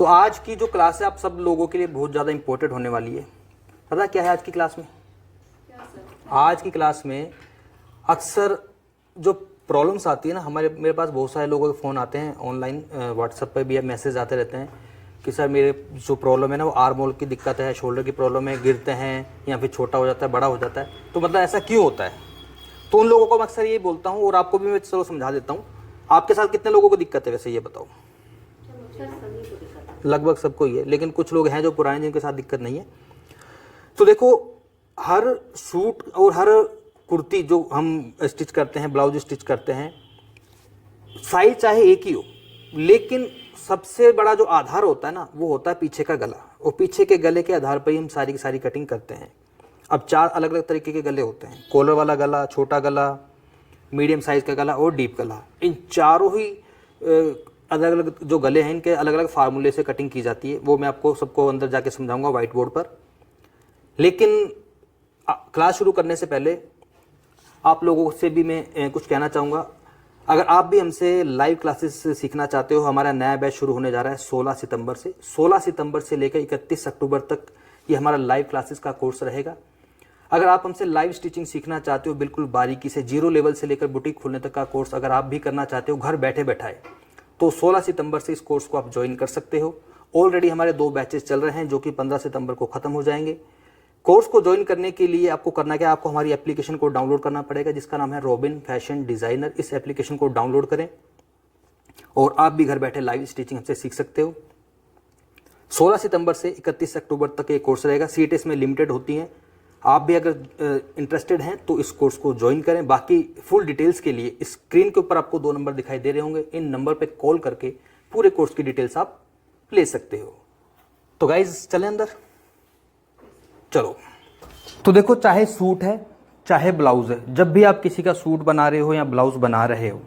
तो आज की जो क्लास है आप सब लोगों के लिए बहुत ज़्यादा इंपॉर्टेंट होने वाली है। पता क्या है आज की क्लास में? आज की क्लास में अक्सर जो प्रॉब्लम्स आती है ना, मेरे पास बहुत सारे लोगों के फ़ोन आते हैं, ऑनलाइन व्हाट्सएप पे भी मैसेज आते रहते हैं कि सर मेरे जो प्रॉब्लम है ना वो आर्म होल की दिक्कत है, शोल्डर की प्रॉब्लम है, गिरते हैं या फिर छोटा हो जाता है, बड़ा हो जाता है, तो मतलब ऐसा क्यों होता है। तो उन लोगों को मैं अक्सर ये बोलता हूँ और आपको भी मैं चलो समझा देता हूँ। आपके साथ कितने लोगों को दिक्कत है वैसे ये बताओ? लगभग सबको ही है, लेकिन कुछ लोग हैं जो पुराने जिनके साथ दिक्कत नहीं है। तो देखो, हर सूट और हर कुर्ती जो हम स्टिच करते हैं, ब्लाउज स्टिच करते हैं, साइज चाहे एक ही हो, लेकिन सबसे बड़ा जो आधार होता है ना वो होता है पीछे का गला। और पीछे के गले के आधार पर ही हम सारी की सारी कटिंग करते हैं। अब 4 अलग अलग तरीके के गले होते हैं, कॉलर वाला गला, छोटा गला, मीडियम साइज का गला और डीप गला। इन चारों ही अलग अलग जो गले हैं इनके अलग अलग फार्मूले से कटिंग की जाती है। वो मैं आपको सबको अंदर जाके समझाऊंगा व्हाइट बोर्ड पर। लेकिन क्लास शुरू करने से पहले आप लोगों से भी मैं कुछ कहना चाहूँगा। अगर आप भी हमसे लाइव क्लासेस सीखना चाहते हो, हमारा नया बैच शुरू होने जा रहा है 16 सितंबर से। 16 सितंबर से लेकर 31 अक्टूबर तक ये हमारा लाइव क्लासेस का कोर्स रहेगा। अगर आप हमसे लाइव स्टिचिंग सीखना चाहते हो, बिल्कुल बारीकी से, 0 लेवल से लेकर बुटीक खोलने तक का कोर्स अगर आप भी करना चाहते हो घर बैठे बैठाए, तो 16 सितंबर से इस कोर्स को आप ज्वाइन कर सकते हो। ऑलरेडी हमारे 2 बैचेस चल रहे हैं जो कि 15 सितंबर को खत्म हो जाएंगे। कोर्स को ज्वाइन करने के लिए आपको करना क्या है, आपको हमारी एप्लीकेशन को डाउनलोड करना पड़ेगा जिसका नाम है रॉबिन फैशन डिजाइनर। इस एप्लीकेशन को डाउनलोड करें और आप भी घर बैठे लाइव स्टिचिंग हमसे सीख सकते हो। 16 सितंबर से 31 अक्टूबर तक ये कोर्स रहेगा। सीटें इसमें लिमिटेड होती हैं। आप भी अगर इंटरेस्टेड हैं तो इस कोर्स को ज्वाइन करें। बाकी फुल डिटेल्स के लिए स्क्रीन के ऊपर आपको 2 नंबर दिखाई दे रहे होंगे, इन नंबर पे कॉल करके पूरे कोर्स की डिटेल्स आप ले सकते हो। तो गाइज चलें अंदर, चलो। तो देखो, चाहे सूट है चाहे ब्लाउज है, जब भी आप किसी का सूट बना रहे हो या ब्लाउज बना रहे हो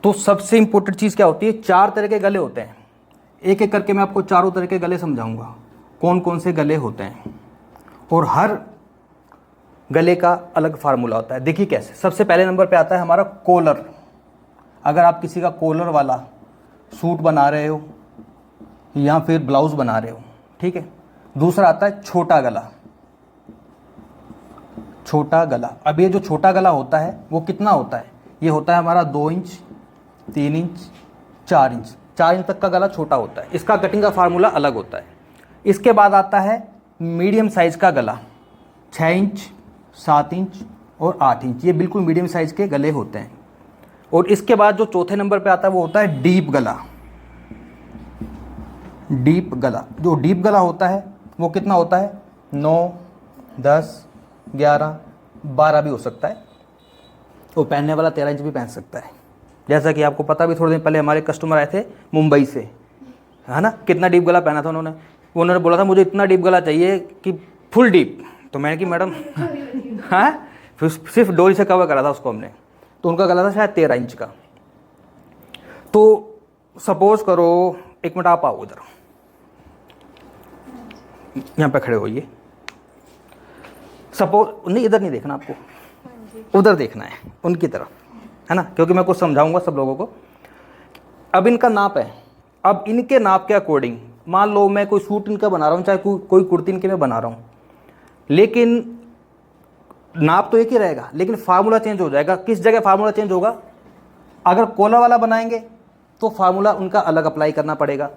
तो सबसे इंपॉर्टेंट चीज़ क्या होती है? 4 तरह के गले होते हैं। एक एक करके मैं आपको चारों तरह के गले समझाऊंगा, कौन कौन से गले होते हैं, और हर गले का अलग फार्मूला होता है। देखिए कैसे। सबसे पहले नंबर पे आता है हमारा कॉलर। अगर आप किसी का कॉलर वाला सूट बना रहे हो या फिर ब्लाउज बना रहे हो, ठीक है। दूसरा आता है छोटा गला। छोटा गला, अब ये जो छोटा गला होता है वो कितना होता है? ये होता है हमारा 2 इंच, 3 इंच, 4 इंच। 4 इंच तक का गला छोटा होता है। इसका कटिंग का फार्मूला अलग होता है। इसके बाद आता है मीडियम साइज का गला, 6 इंच, 7 इंच और 8 इंच। ये बिल्कुल मीडियम साइज के गले होते हैं। और इसके बाद जो चौथे नंबर पे आता है वो होता है डीप गला। डीप गला, जो डीप गला होता है वो कितना होता है? 9, 10, 11, 12 भी हो सकता है। वो पहनने वाला 13 इंच भी पहन सकता है। जैसा कि आपको पता भी, थोड़े दिन पहले हमारे कस्टमर आए थे मुंबई से, है ना। कितना डीप गला पहना था उन्होंने बोला था मुझे इतना डीप गला चाहिए कि फुल डीप। तो मैंने कि मैडम हाँ, फिर सिर्फ डोरी से कवर करा था उसको हमने। तो उनका गला था शायद 13 इंच का। तो सपोज करो, एक मिनट आप आओ उधर, यहाँ पे खड़े होइए। सपोज नहीं, इधर नहीं देखना आपको, उधर देखना है उनकी तरफ, है ना, क्योंकि मैं कुछ समझाऊंगा सब लोगों को। अब इनका नाप है। अब इनके नाप के अकॉर्डिंग, मान लो मैं कोई सूट इनका बना रहा हूँ, चाहे कोई कुर्ती इनके मैं बना रहा हूँ, लेकिन नाप तो एक ही रहेगा, लेकिन फार्मूला चेंज हो जाएगा। किस जगह फार्मूला चेंज होगा? अगर कॉलर वाला बनाएंगे तो फार्मूला उनका अलग अप्लाई करना पड़ेगा।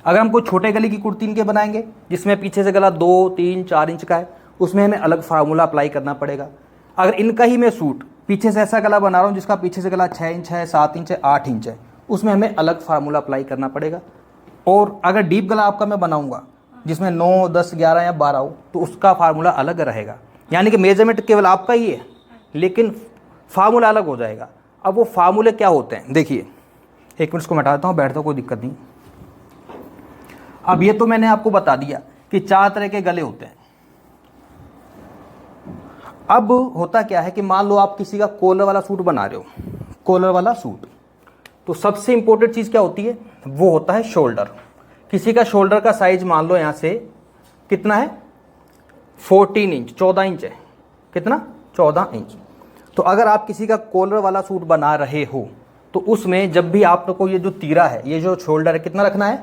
अगर हम कोई छोटे गले की कुर्ती इनके बनाएंगे जिसमें पीछे से गला 2, 3, 4 इंच का है, उसमें हमें अलग फार्मूला अप्लाई करना पड़ेगा। अगर इनका ही मैं सूट पीछे से ऐसा गला बना रहा हूँ जिसका पीछे से गला 6 इंच है, 7 इंच है, 8 इंच है, उसमें हमें अलग फार्मूला अप्लाई करना पड़ेगा। और अगर डीप गला आपका मैं बनाऊंगा जिसमें 9, 10, 11 या 12 हो, तो उसका फार्मूला अलग रहेगा। यानी कि मेजरमेंट केवल आपका ही है, लेकिन फार्मूला अलग हो जाएगा। अब वो फार्मूले क्या होते हैं देखिए, 1 मिनट इसको मैं हटा देता हूँ, बैठता हूँ, कोई दिक्कत नहीं। अब ये तो मैंने आपको बता दिया कि 4 तरह के गले होते हैं। अब होता क्या है कि मान लो आप किसी का कॉलर वाला सूट बना रहे हो, कॉलर वाला सूट, तो सबसे इंपॉर्टेंट चीज क्या होती है? वो होता है शोल्डर। किसी का शोल्डर का साइज मान लो यहां से कितना है? 14 इंच, 14 इंच है। कितना? 14 इंच। तो अगर आप किसी का कॉलर वाला सूट बना रहे हो तो उसमें जब भी आपको ये जो तीरा है, ये जो शोल्डर है, कितना रखना है?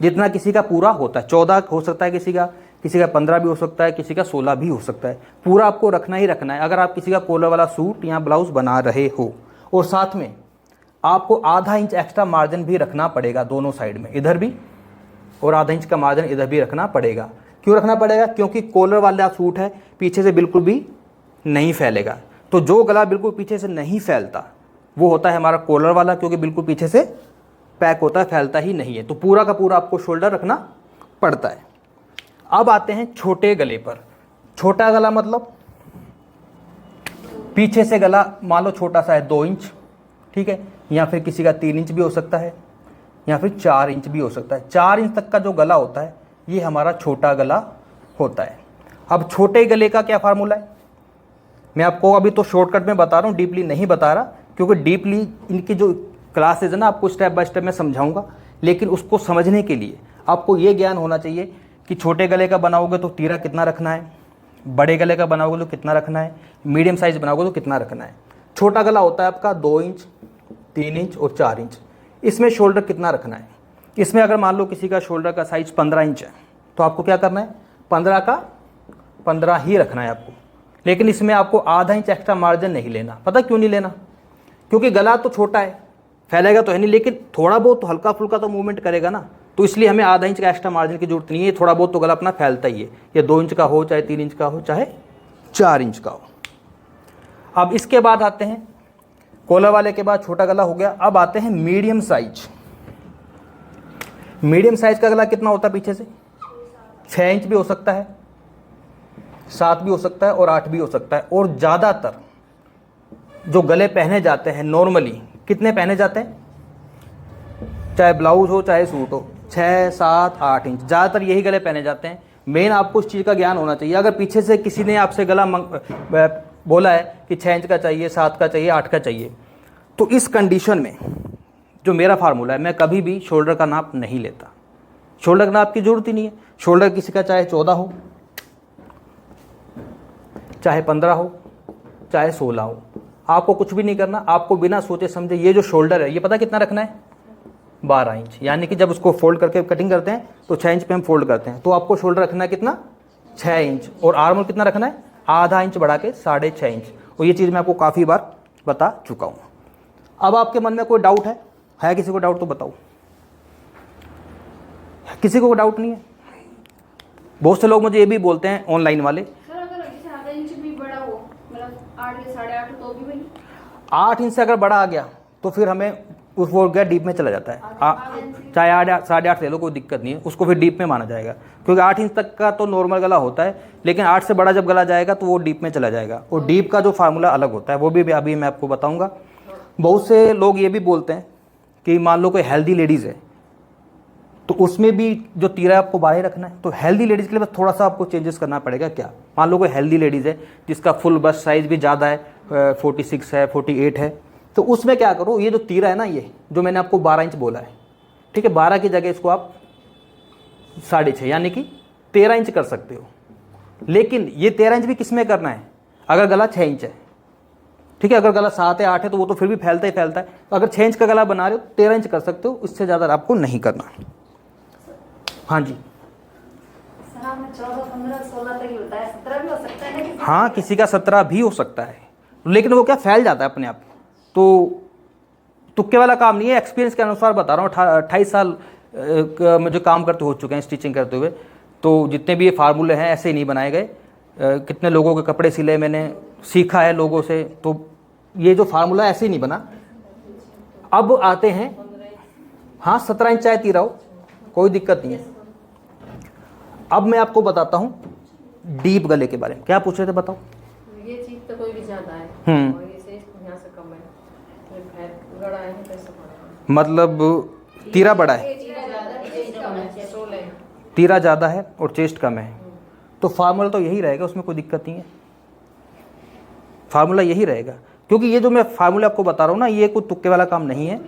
जितना किसी का पूरा होता है। 14 हो सकता है किसी का 15 भी हो सकता है, किसी का 16 भी हो सकता है। पूरा आपको रखना ही रखना है अगर आप किसी का कॉलर वाला सूट या ब्लाउज बना रहे हो। और साथ में आपको आधा इंच एक्स्ट्रा मार्जिन भी रखना पड़ेगा दोनों साइड में, इधर भी और आधा इंच का मार्जिन इधर भी रखना पड़ेगा। क्यों रखना पड़ेगा? क्योंकि कॉलर वाला सूट है, पीछे से बिल्कुल भी नहीं फैलेगा। तो जो गला बिल्कुल पीछे से नहीं फैलता वो होता है हमारा कॉलर वाला, क्योंकि बिल्कुल पीछे से पैक होता है, फैलता ही नहीं है। तो पूरा का पूरा आपको शोल्डर रखना पड़ता है। अब आते हैं छोटे गले पर। छोटा गला मतलब पीछे से गला मान लो छोटा सा है 2 इंच, ठीक है, या फिर किसी का 3 इंच भी हो सकता है, या फिर 4 इंच भी हो सकता है। 4 इंच तक का जो गला होता है ये हमारा छोटा गला होता है। अब छोटे गले का क्या फार्मूला है? मैं आपको अभी तो शॉर्टकट में बता रहा हूँ, डीपली नहीं बता रहा, क्योंकि डीपली इनकी जो क्लासेज है ना आपको स्टेप बाय स्टेप मैं समझाऊंगा। लेकिन उसको समझने के लिए आपको ये ज्ञान होना चाहिए कि छोटे गले का बनाओगे तो तीरा कितना रखना है, बड़े गले का बनाओगे तो कितना रखना है, मीडियम साइज बनाओगे तो कितना रखना है। छोटा गला होता है आपका 2 इंच, 3 इंच और 4 इंच। इसमें शोल्डर कितना रखना है? इसमें अगर मान लो किसी का शोल्डर का साइज 15 इंच है तो आपको क्या करना है? 15 का 15 ही रखना है आपको। लेकिन इसमें आपको आधा इंच एक्स्ट्रा मार्जिन नहीं लेना। पता क्यों नहीं लेना? क्योंकि गला तो छोटा है, फैलेगा तो है नहीं, लेकिन थोड़ा बहुत तो हल्का फुल्का तो मूवमेंट करेगा ना, तो इसलिए हमें आधा इंच का एक्स्ट्रा मार्जिन की जरूरत नहीं है। थोड़ा बहुत तो गला अपना फैलता ही है, ये 2 इंच का हो, चाहे 3 इंच का हो, चाहे 4 इंच का हो। अब इसके बाद आते हैं कॉलर वाले के बाद छोटा गला हो गया। अब आते हैं मीडियम साइज। मीडियम साइज का गला कितना होता है? पीछे से 6 इंच भी हो सकता है, 7 भी हो सकता है और 8 भी हो सकता है। और ज़्यादातर जो गले पहने जाते हैं नॉर्मली कितने पहने जाते हैं? चाहे ब्लाउज हो चाहे सूट हो, 6, 7, 8 इंच ज़्यादातर यही गले पहने जाते हैं। मेन आपको इस चीज़ का ज्ञान होना चाहिए। अगर पीछे से किसी ने आपसे गला बोला है कि 6 इंच का चाहिए, 7 का चाहिए, 8 का चाहिए, तो इस कंडीशन में जो मेरा फार्मूला है, मैं कभी भी शोल्डर का नाप नहीं लेता। शोल्डर का नाप की जरूरत ही नहीं है। शोल्डर किसी का चाहे 14 हो, चाहे 15 हो, चाहे 16 हो, आपको कुछ भी नहीं करना। आपको बिना सोचे समझे ये जो शोल्डर है ये पता कितना रखना है? 12 इंच। यानी कि जब उसको फोल्ड करके कटिंग करते हैं तो 6 इंच पे हम फोल्ड करते हैं, तो आपको शोल्डर रखना है कितना? 6 इंच। और आर्म होल कितना रखना है? आधा इंच बढ़ा के 6.5 इंच। और ये चीज़ मैं आपको काफ़ी बार बता चुका हूँ। अब आपके मन में कोई डाउट है? किसी को डाउट तो बताओ। किसी को डाउट नहीं है? बहुत से लोग मुझे ये भी बोलते हैं ऑनलाइन वाले, सर अगर आधा इंच भी बड़ा हो, मतलब 8 या 8.5 तो भी वही 8 इंच से अगर बड़ा आ गया तो फिर हमें उस वो गया डीप में चला जाता है। चाहे 8, 8.5 ले लो, कोई दिक्कत नहीं है, उसको फिर डीप में माना जाएगा। क्योंकि 8 इंच तक का तो नॉर्मल गला होता है, लेकिन 8 से बड़ा जब गला जाएगा तो वो डीप में चला जाएगा। और डीप का जो फार्मूला अलग होता है वो भी अभी मैं आपको बताऊंगा। बहुत से लोग ये भी बोलते हैं कि मान लो कोई हेल्दी लेडीज़ है तो उसमें भी जो तीरा आपको 12 रखना है। तो हेल्दी लेडीज़ के लिए बस थोड़ा सा आपको चेंजेस करना पड़ेगा। क्या? मान लो कोई हेल्दी लेडीज़ है जिसका फुल बस्ट साइज भी ज़्यादा है, 46 है, 48 है, तो उसमें क्या करो, ये जो तीरा है ना, ये जो मैंने आपको 12 इंच बोला है, ठीक है, 12 की जगह इसको आप 6.5 यानी कि 13 इंच कर सकते हो। लेकिन ये 13 इंच भी किस में करना है? अगर गला 6 इंच है, ठीक है, अगर गला 7 है, 8 है तो वो तो फिर भी फैलता ही फैलता है। तो अगर 6 इंच का गला बना रहे हो 13 इंच कर सकते हो, इससे ज़्यादा आपको नहीं करना। हाँ जी। 14, 15, 16 तक ही होता है, 17 भी हो सकता है ना? हाँ, किसी का 17 भी हो सकता है, लेकिन वो क्या फैल जाता है अपने आप। तो तुक्के वाला काम नहीं है, एक्सपीरियंस के अनुसार बता रहा हूँ। 28 साल मुझे काम करते हो चुके हैं स्टिचिंग करते हुए, तो जितने भी ये फार्मूले हैं ऐसे ही नहीं बनाए गए। कितने लोगों के कपड़े सिले, मैंने सीखा है लोगों से, तो ये जो फार्मूला ऐसे ही नहीं बना। अब आते हैं, हाँ 17 इंच चाहे तीरा हो, कोई दिक्कत नहीं है। अब मैं आपको बताता हूँ डीप गले के बारे में। क्या पूछ रहे थे बताओ? ये चीज तो कोई भी ज्यादा है और ये से यहाँ से कम है, तो बड़ा है कैसे पड़ेगा? मतलब तीरा बड़ा है, तीरा ज़्यादा है और चेस्ट कम है, तो फार्मूला तो यही रहेगा, उसमें कोई दिक्कत नहीं है। फार्मूला यही रहेगा, क्योंकि ये जो मैं फार्मूला आपको बता रहा हूँ ना, ये कोई तुक्के वाला काम नहीं है।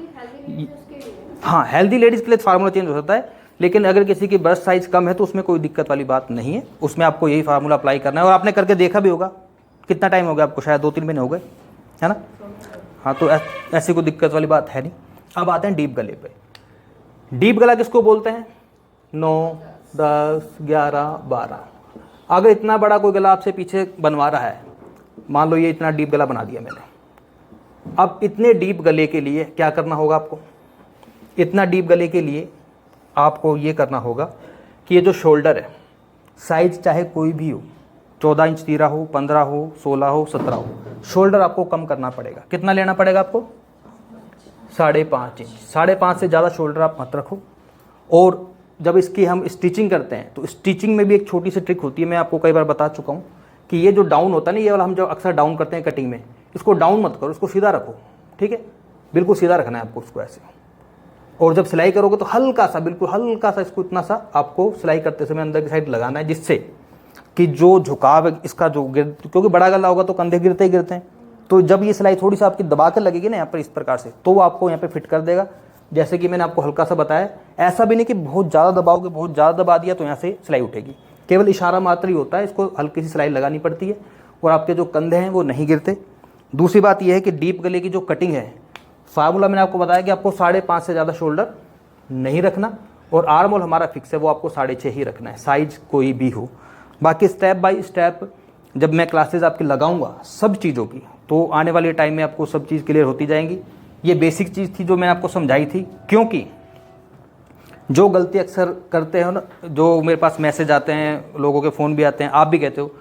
हाँ, हेल्दी लेडीज़ के लिए फार्मूला चेंज हो सकता है, लेकिन अगर किसी की ब्रेस्ट साइज कम है तो उसमें कोई दिक्कत वाली बात नहीं है। उसमें आपको यही फार्मूला अप्लाई करना है। और आपने करके देखा भी होगा। कितना टाइम हो गया आपको? शायद 2-3 महीने हो गए, है ना? हाँ, तो ऐसी कोई दिक्कत वाली बात है नहीं। अब आते हैं डीप गले पे। डीप गला किसको बोलते हैं? 9, 10, 11, 12। अगर इतना बड़ा कोई गला आपसे पीछे बनवा रहा है, मान लो ये इतना डीप गला बना दिया मैंने, अब इतने डीप गले के लिए क्या करना होगा आपको? इतना डीप गले के लिए आपको ये करना होगा कि ये जो शोल्डर है, साइज चाहे कोई भी हो, 14 इंच तीरा हो, 15 हो, 16 हो, 17 हो, शोल्डर आपको कम करना पड़ेगा। कितना लेना पड़ेगा आपको? 5.5 इंच। 5.5 से ज़्यादा शोल्डर आप मत रखो। और जब इसकी हम स्टिचिंग करते हैं तो स्टिचिंग में भी एक छोटी सी ट्रिक होती है, मैं आपको कई बार बता चुका हूँ कि ये जो डाउन होता है ना, ये वाला हम जो अक्सर डाउन करते हैं कटिंग में, इसको डाउन मत करो, इसको सीधा रखो। ठीक है, बिल्कुल सीधा रखना है आपको उसको ऐसे। और जब सिलाई करोगे तो हल्का सा, बिल्कुल हल्का सा इसको इतना सा आपको सिलाई करते समय अंदर की साइड लगाना है, जिससे कि जो झुकाव है इसका जो क्योंकि बड़ा गला होगा तो कंधे गिरते ही गिरते हैं, तो जब ये सिलाई थोड़ी सी आपकी दबा कर लगेगी ना यहाँ पर इस प्रकार से, तो वो आपको यहाँ पे फिट कर देगा। जैसे कि मैंने आपको हल्का सा बताया, ऐसा भी नहीं कि बहुत ज़्यादा दबाओगे, बहुत ज़्यादा दबा दिया तो यहाँ से सिलाई उठेगी, केवल इशारा मात्र ही होता है, इसको हल्की सी सिलाई लगानी पड़ती है और आपके जो कंधे हैं वो नहीं गिरते। दूसरी बात यह है कि डीप गले की जो कटिंग है, फार्मूला मैंने आपको बताया कि आपको 5.5 से ज़्यादा शोल्डर नहीं रखना, और आर्म होल हमारा फिक्स है, वो आपको 6.5 ही रखना है, साइज कोई भी हो। बाकी स्टेप बाय स्टेप जब मैं क्लासेज आपकी लगाऊंगा सब चीज़ों की, तो आने वाले टाइम में आपको सब चीज़ क्लियर होती जाएंगी। ये बेसिक चीज़ थी जो मैंने आपको समझाई थी, क्योंकि जो गलती अक्सर करते हैं ना, जो मेरे पास मैसेज आते हैं, लोगों के फ़ोन भी आते हैं, आप भी कहते हो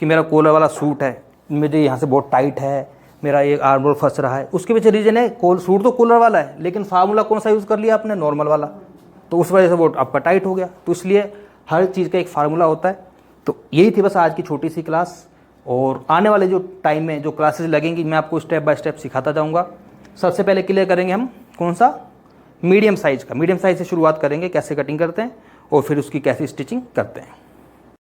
कि मेरा कॉलर वाला सूट है, मुझे यहाँ से बहुत टाइट है, मेरा ये आर्म होल फंस रहा है। उसके पीछे रीज़न है, सूट तो कॉलर वाला है, लेकिन फार्मूला कौन सा यूज़ कर लिया आपने? नॉर्मल वाला, तो उस वजह से वो आपका टाइट हो गया। तो इसलिए हर चीज़ का एक फार्मूला होता है। तो यही थी बस आज की छोटी सी क्लास, और आने वाले जो टाइम में जो क्लासेस लगेंगी मैं आपको स्टेप बाय स्टेप सिखाता जाऊँगा। सबसे पहले क्लियर करेंगे हम कौन सा? मीडियम साइज़ का। मीडियम साइज़ से शुरुआत करेंगे, कैसे कटिंग करते हैं और फिर उसकी कैसे स्टिचिंग करते हैं।